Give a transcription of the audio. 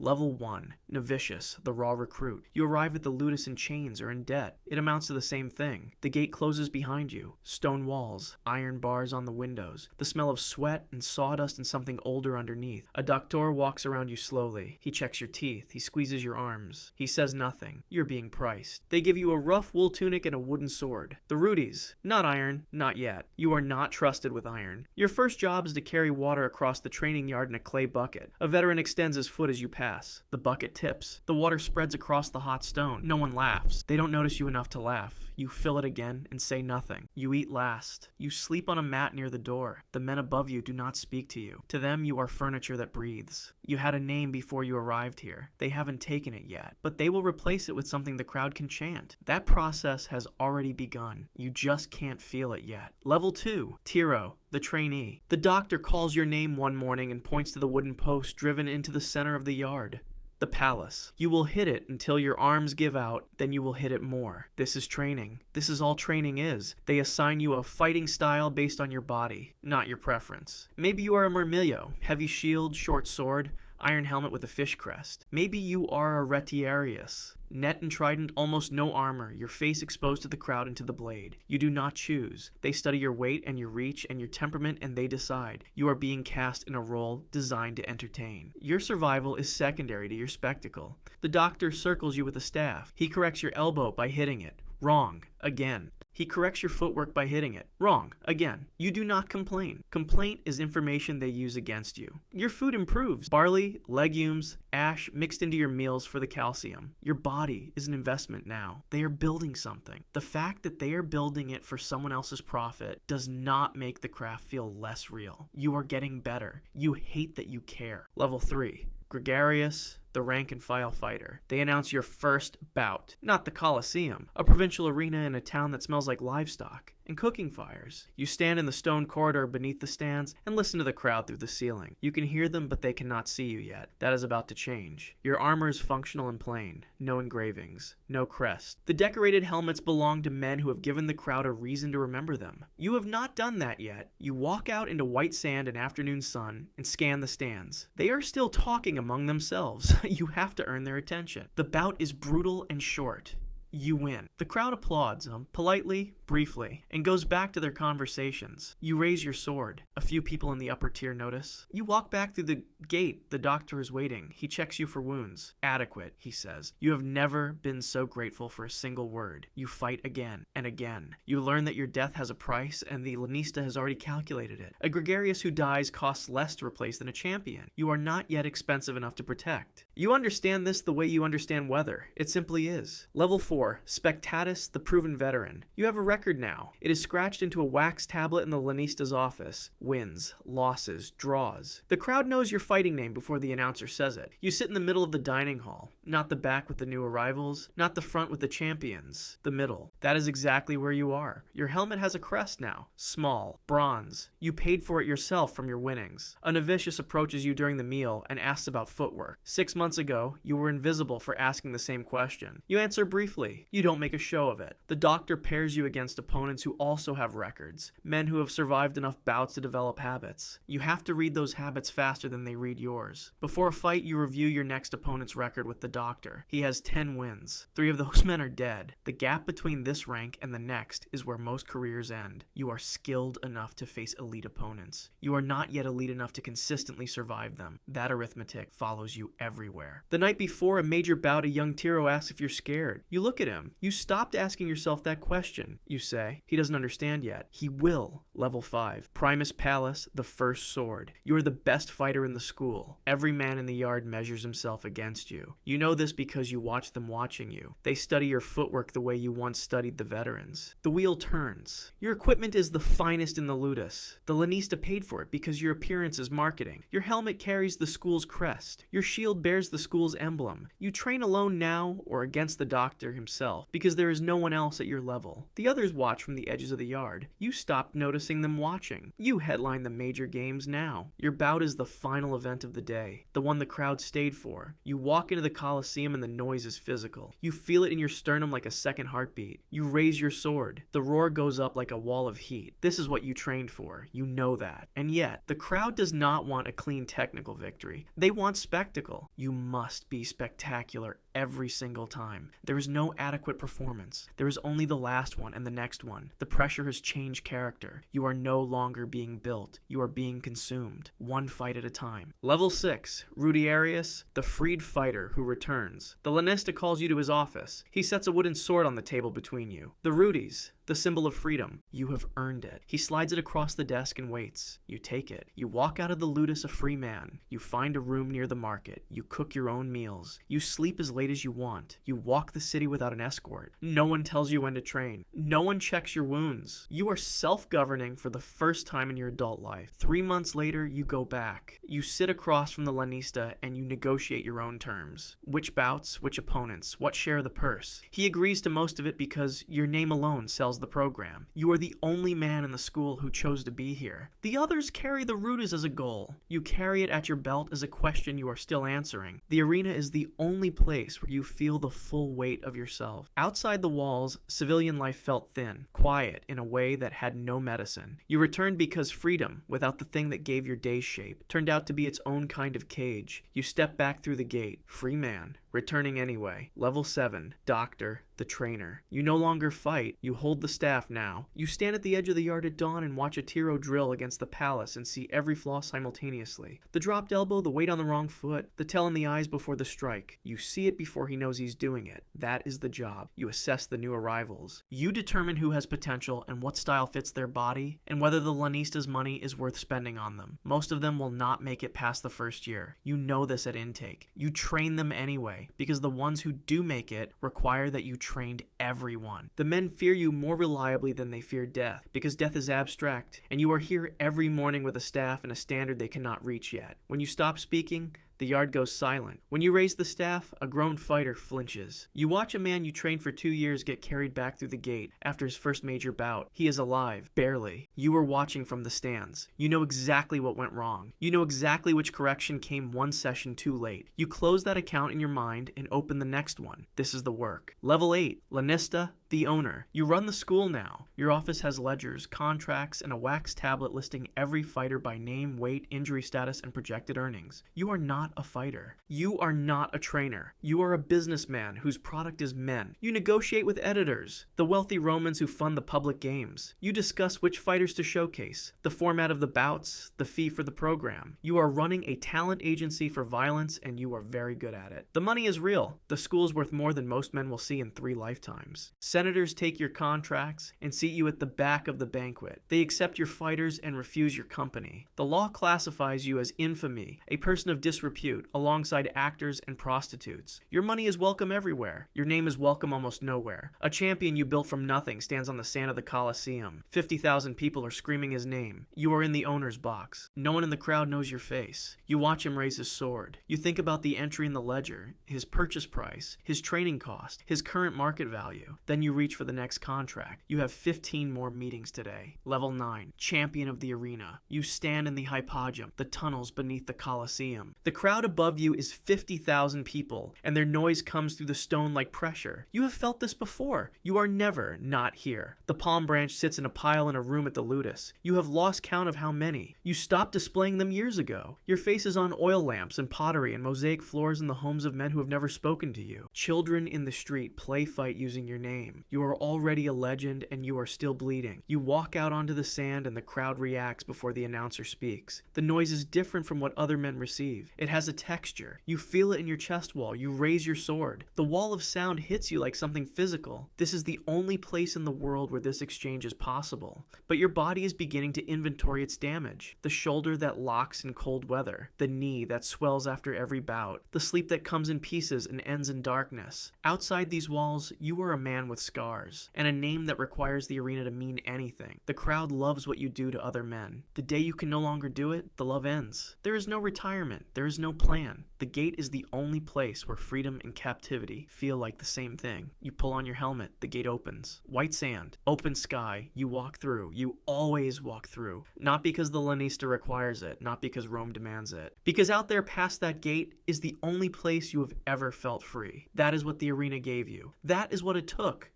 Level 1. Novicius, the raw recruit. You arrive at the Ludus in chains or in debt. It amounts to the same thing. The gate closes behind you. Stone walls, iron bars on the windows, the smell of sweat and sawdust and something older underneath. A doctor walks around you slowly. He checks your teeth. He squeezes your arms. He says nothing. You're being priced. They give you a rough wool tunic and a wooden sword. The Rudis. Not iron. Not yet. You are not trusted with iron. Your first job is to carry water across the training yard in a clay bucket. A veteran extends his foot as you pass. The bucket tips. The water spreads across the hot stone. No one laughs. They don't notice you enough to laugh. You fill it again and say nothing. You eat last. You sleep on a mat near the door. The men above you do not speak to you. To them, you are furniture that breathes. You had a name before you arrived here. They haven't taken it yet, but they will replace it with something the crowd can chant. That process has already begun. You just can't feel it yet. Level 2. Tiro, the trainee. The doctor calls your name one morning and points to the wooden post driven into the center of the yard. The Palus. You will hit it until your arms give out, then you will hit it more. This is training. This is all training is. They assign you a fighting style based on your body, not your preference. Maybe you are a Murmillo, heavy shield, short sword, iron helmet with a fish crest. Maybe you are a Rudiarius. Net and trident, almost no armor, your face exposed to the crowd and to the blade. You do not choose. They study your weight and your reach and your temperament and they decide. You are being cast in a role designed to entertain. Your survival is secondary to your spectacle. The doctor circles you with a staff. He corrects your elbow by hitting it. Wrong. Again. He corrects your footwork by hitting it. Wrong. Again. You do not complain. Complaint is information they use against you. Your food improves. Barley, legumes, ash mixed into your meals for the calcium. Your body is an investment now. They are building something. The fact that they are building it for someone else's profit does not make the craft feel less real. You are getting better. You hate that you care. Level 3. Gregarius, the rank and file fighter. They announce your first bout. Not the Colosseum, a provincial arena in a town that smells like livestock and cooking fires. You stand in the stone corridor beneath the stands and listen to the crowd through the ceiling. You can hear them, but they cannot see you yet. That is about to change. Your armor is functional and plain. No engravings. No crest. The decorated helmets belong to men who have given the crowd a reason to remember them. You have not done that yet. You walk out into white sand and afternoon sun and scan the stands. They are still talking among themselves. You have to earn their attention. The bout is brutal and short. You win. The crowd applauds, politely, briefly, and goes back to their conversations. You raise your sword. A few people in the upper tier notice. You walk back through the gate. The doctor is waiting. He checks you for wounds. Adequate, he says. You have never been so grateful for a single word. You fight again and again. You learn that your death has a price, and the Lanista has already calculated it. A Gregarius who dies costs less to replace than a champion. You are not yet expensive enough to protect. You understand this the way you understand weather. It simply is. Level 4. Spectatus, the proven veteran. You have a record now. It is scratched into a wax tablet in the Lanista's office. Wins, losses, draws. The crowd knows your fighting name before the announcer says it. You sit in the middle of the dining hall. Not the back with the new arrivals, not the front with the champions. The middle. That is exactly where you are. Your helmet has a crest now. Small, bronze. You paid for it yourself from your winnings. A Novicius approaches you during the meal and asks about footwork. 6 months ago, you were invisible for asking the same question. You answer briefly. You don't make a show of it. The doctor pairs you against opponents who also have records, men who have survived enough bouts to develop habits. You have to read those habits faster than they read yours. Before a fight, you review your next opponent's record with the doctor. He has 10 wins. 3 of those men are dead. The gap between this rank and the next is where most careers end. You are skilled enough to face elite opponents. You are not yet elite enough to consistently survive them. That arithmetic follows you everywhere. The night before a major bout, a young Tiro asks if you're scared. You look at him. You stopped asking yourself that question. You say, he doesn't understand yet. He will. Level 5. Primus Palus, the first sword. You are the best fighter in the school. Every man in the yard measures himself against you. You know this because you watch them watching you. They study your footwork the way you once studied the veterans. The wheel turns. Your equipment is the finest in the Ludus. The Lanista paid for it because your appearance is marketing. Your helmet carries the school's crest. Your shield bears the school's emblem. You train alone now or against the doctor himself because there is no one else at your level. The others others watch from the edges of the yard. You stopped noticing them watching. You headline the major games now. Your bout is the final event of the day, the one the crowd stayed for. You walk into the Colosseum and the noise is physical. You feel it in your sternum like a second heartbeat. You raise your sword. The roar goes up like a wall of heat. This is what you trained for. You know that. And yet, the crowd does not want a clean technical victory. They want spectacle. You must be spectacular every single time. There is no adequate performance. There is only the last one and the next one. The pressure has changed character. You are no longer being built. You are being consumed, one fight at a time. Level 6, Rudiarius, the freed fighter who returns. The Lanista calls you to his office. He sets a wooden sword on the table between you. The Rudis, the symbol of freedom. You have earned it. He slides it across the desk and waits. You take it. You walk out of the ludus a free man. You find a room near the market. You cook your own meals. You sleep as late as you want. You walk the city without an escort. No one tells you when to train. No one checks your wounds. You are self-governing for the first time in your adult life. 3 months later, you go back. You sit across from the Lanista and you negotiate your own terms. Which bouts, which opponents, what share of the purse. He agrees to most of it because your name alone sells the program. You are the only man in the school who chose to be here. The others carry the Rudis as a goal. You carry it at your belt as a question you are still answering. The arena is the only place where you feel the full weight of yourself. Outside the walls, civilian life felt thin, quiet in a way that had no medicine. You returned because freedom, without the thing that gave your day shape, turned out to be its own kind of cage. You step back through the gate, free man, returning anyway. Level 7, Doctor, the trainer. You no longer fight, you hold the staff now. You stand at the edge of the yard at dawn and watch a Tiro drill against the Palus and see every flaw simultaneously. The dropped elbow, the weight on the wrong foot, the tell in the eyes before the strike. You see it before he knows he's doing it. That is the job. You assess the new arrivals. You determine who has potential and what style fits their body, and whether the Lanista's money is worth spending on them. Most of them will not make it past the first year. You know this at intake. You train them anyway, because the ones who do make it require that you trained everyone. The men fear you more reliably than they fear death, because death is abstract, and you are here every morning with a staff and a standard they cannot reach yet. When you stop speaking, the yard goes silent. When you raise the staff, a grown fighter flinches. You watch a man you trained for 2 years get carried back through the gate after his first major bout. He is alive, barely. You are watching from the stands. You know exactly what went wrong. You know exactly which correction came one session too late. You close that account in your mind and open the next one. This is the work. Level 8, Lanista, the owner. You run the school now. Your office has ledgers, contracts, and a wax tablet listing every fighter by name, weight, injury status, and projected earnings. You are not a fighter. You are not a trainer. You are a businessman whose product is men. You negotiate with editors, the wealthy Romans who fund the public games. You discuss which fighters to showcase, the format of the bouts, the fee for the program. You are running a talent agency for violence, and you are very good at it. The money is real. The school is worth more than most men will see in 3 lifetimes. Senators take your contracts and seat you at the back of the banquet. They accept your fighters and refuse your company. The law classifies you as infamy, a person of disrepute, alongside actors and prostitutes. Your money is welcome everywhere. Your name is welcome almost nowhere. A champion you built from nothing stands on the sand of the Colosseum. 50,000 people are screaming his name. You are in the owner's box. No one in the crowd knows your face. You watch him raise his sword. You think about the entry in the ledger, his purchase price, his training cost, his current market value. Then you reach for the next contract. You have 15 more meetings today. Level 9, champion of the arena. You stand in the hypogym, the tunnels beneath the Colosseum. The crowd above you is 50,000 people, and their noise comes through the stone like pressure. You have felt this before. You are never not here. The palm branch sits in a pile in a room at the Ludus. You have lost count of how many. You stopped displaying them years ago. Your face is on oil lamps and pottery and mosaic floors in the homes of men who have never spoken to you. Children in the street play fight using your name. You are already a legend, and you are still bleeding. You walk out onto the sand, and the crowd reacts before the announcer speaks. The noise is different from what other men receive. It has a texture. You feel it in your chest wall. You raise your sword. The wall of sound hits you like something physical. This is the only place in the world where this exchange is possible. But your body is beginning to inventory its damage. The shoulder that locks in cold weather. The knee that swells after every bout. The sleep that comes in pieces and ends in darkness. Outside these walls, you are a man with scars, and a name that requires the arena to mean anything. The crowd loves what you do to other men. The day you can no longer do it, the love ends. There is no retirement. There is no no plan. The gate is the only place where freedom and captivity feel like the same thing. You pull on your helmet, the gate opens. White sand, open sky, you walk through. You always walk through. Not because the Lanista requires it, not because Rome demands it. Because out there past that gate is the only place you have ever felt free. That is what the arena gave you. That is what it took